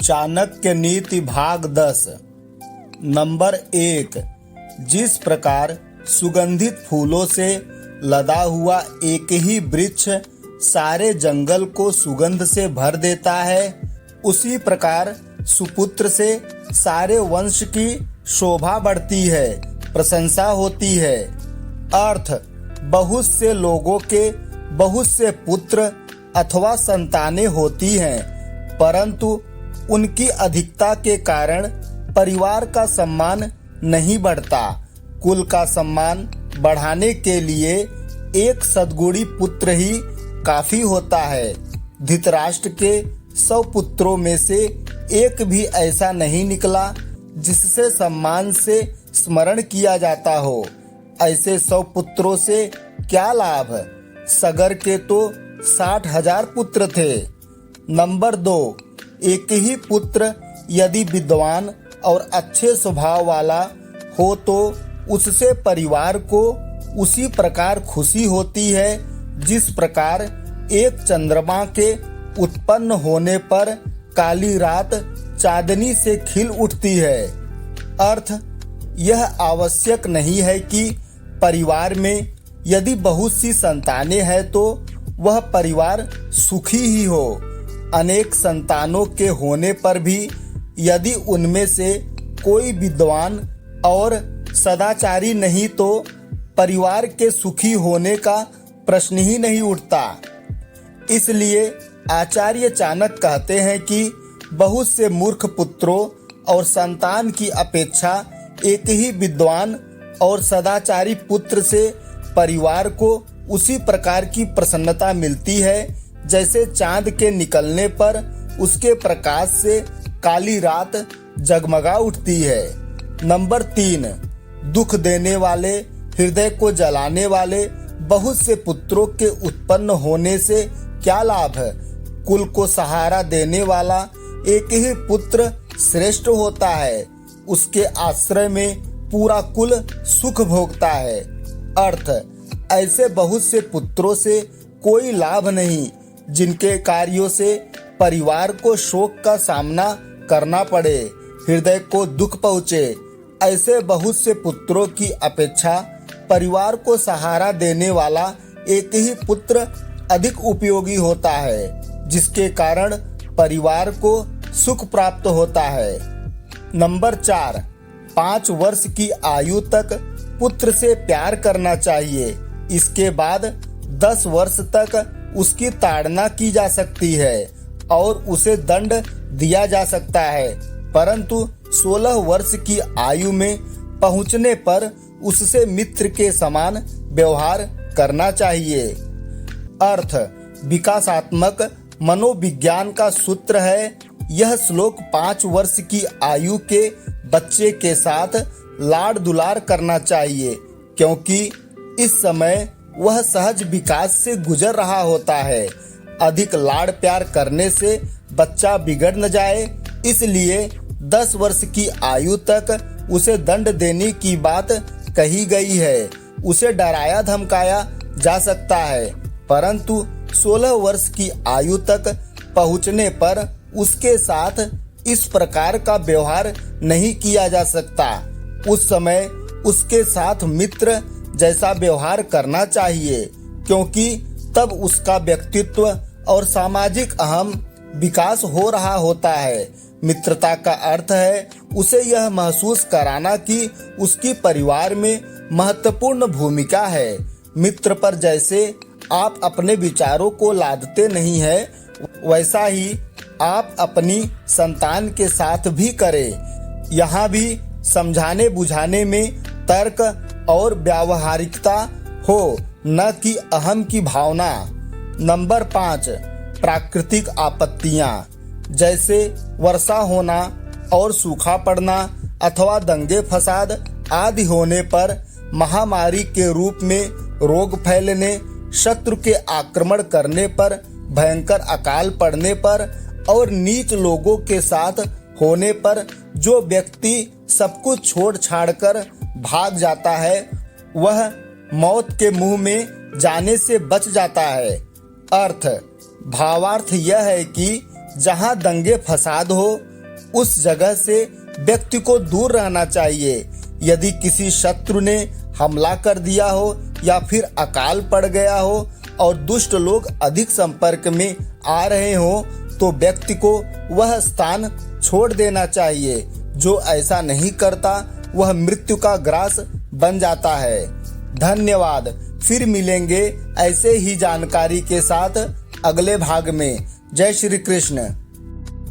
चाणक्य नीति भाग 10। नंबर 1। जिस प्रकार सुगंधित फूलों से लदा हुआ एक ही वृक्ष सारे जंगल को सुगंध से भर देता है, उसी प्रकार सुपुत्र से सारे वंश की शोभा बढ़ती है, प्रशंसा होती है। अर्थ, बहुत से लोगों के बहुत से पुत्र अथवा संतानें होती हैं, परंतु उनकी अधिकता के कारण परिवार का सम्मान नहीं बढ़ता। कुल का सम्मान बढ़ाने के लिए एक सद्गुणी पुत्र ही काफी होता है। धृतराष्ट्र के 100 पुत्रों में से एक भी ऐसा नहीं निकला जिससे सम्मान से स्मरण किया जाता हो। ऐसे 100 पुत्रों से क्या लाभ? सगर के तो 60,000 पुत्र थे। नंबर 2। एक ही पुत्र यदि विद्वान और अच्छे स्वभाव वाला हो तो उससे परिवार को उसी प्रकार खुशी होती है जिस प्रकार एक चंद्रमा के उत्पन्न होने पर काली रात चांदनी से खिल उठती है। अर्थ, यह आवश्यक नहीं है कि परिवार में यदि बहुत सी संतानें हैं तो वह परिवार सुखी ही हो। अनेक संतानों के होने पर भी यदि उनमें से कोई विद्वान और सदाचारी नहीं तो परिवार के सुखी होने का प्रश्न ही नहीं उठता। इसलिए आचार्य चाणक्य कहते हैं कि बहुत से मूर्ख पुत्रों और संतान की अपेक्षा एक ही विद्वान और सदाचारी पुत्र से परिवार को उसी प्रकार की प्रसन्नता मिलती है जैसे चांद के निकलने पर उसके प्रकाश से काली रात जगमगा उठती है। नंबर 3। दुख देने वाले, हृदय को जलाने वाले बहुत से पुत्रों के उत्पन्न होने से क्या लाभ है? कुल को सहारा देने वाला एक ही पुत्र श्रेष्ठ होता है, उसके आश्रय में पूरा कुल सुख भोगता है। अर्थ, ऐसे बहुत से पुत्रों से कोई लाभ नहीं जिनके कार्यों से परिवार को शोक का सामना करना पड़े, हृदय को दुख पहुँचे। ऐसे बहुत से पुत्रों की अपेक्षा परिवार को सहारा देने वाला एक ही पुत्र अधिक उपयोगी होता है, जिसके कारण परिवार को सुख प्राप्त होता है। नंबर 4। 5 वर्ष की आयु तक पुत्र से प्यार करना चाहिए। इसके बाद 10 वर्ष तक उसकी ताड़ना की जा सकती है और उसे दंड दिया जा सकता है, परंतु 16 वर्ष की आयु में पहुंचने पर उससे मित्र के समान व्यवहार करना चाहिए। अर्थ, विकासात्मक मनोविज्ञान का सूत्र है। यह श्लोक 5 वर्ष की आयु के बच्चे के साथ लाड़ दुलार करना चाहिए, क्योंकि इस समय वह सहज विकास से गुजर रहा होता है। अधिक लाड़ प्यार करने से बच्चा बिगड़ न जाए, इसलिए 10 वर्ष की आयु तक उसे दंड देने की बात कही गई है। उसे डराया धमकाया जा सकता है, परंतु 16 वर्ष की आयु तक पहुंचने पर उसके साथ इस प्रकार का व्यवहार नहीं किया जा सकता। उस समय उसके साथ मित्र जैसा व्यवहार करना चाहिए, क्योंकि तब उसका व्यक्तित्व और सामाजिक अहम विकास हो रहा होता है। मित्रता का अर्थ है उसे यह महसूस कराना कि उसकी परिवार में महत्वपूर्ण भूमिका है। मित्र पर जैसे आप अपने विचारों को लादते नहीं हैं, वैसा ही आप अपनी संतान के साथ भी करें। यहाँ भी समझाने बुझाने में तर्क और व्यावहारिकता हो, न कि अहम की भावना। नंबर 5। प्राकृतिक आपत्तियाँ जैसे वर्षा होना और सूखा पड़ना अथवा दंगे फसाद आदि होने पर, महामारी के रूप में रोग फैलने, शत्रु के आक्रमण करने पर, भयंकर अकाल पड़ने पर और नीच लोगों के साथ होने पर जो व्यक्ति सब कुछ छोड़ छाड़ कर भाग जाता है, वह मौत के मुंह में जाने से बच जाता है। अर्थ, भावार्थ यह है कि जहाँ दंगे फसाद हो उस जगह से व्यक्ति को दूर रहना चाहिए। यदि किसी शत्रु ने हमला कर दिया हो या फिर अकाल पड़ गया हो और दुष्ट लोग अधिक संपर्क में आ रहे हो तो व्यक्ति को वह स्थान छोड़ देना चाहिए। जो ऐसा नहीं करता वह मृत्यु का ग्रास बन जाता है। धन्यवाद। फिर मिलेंगे ऐसे ही जानकारी के साथ अगले भाग में। जय श्री कृष्ण।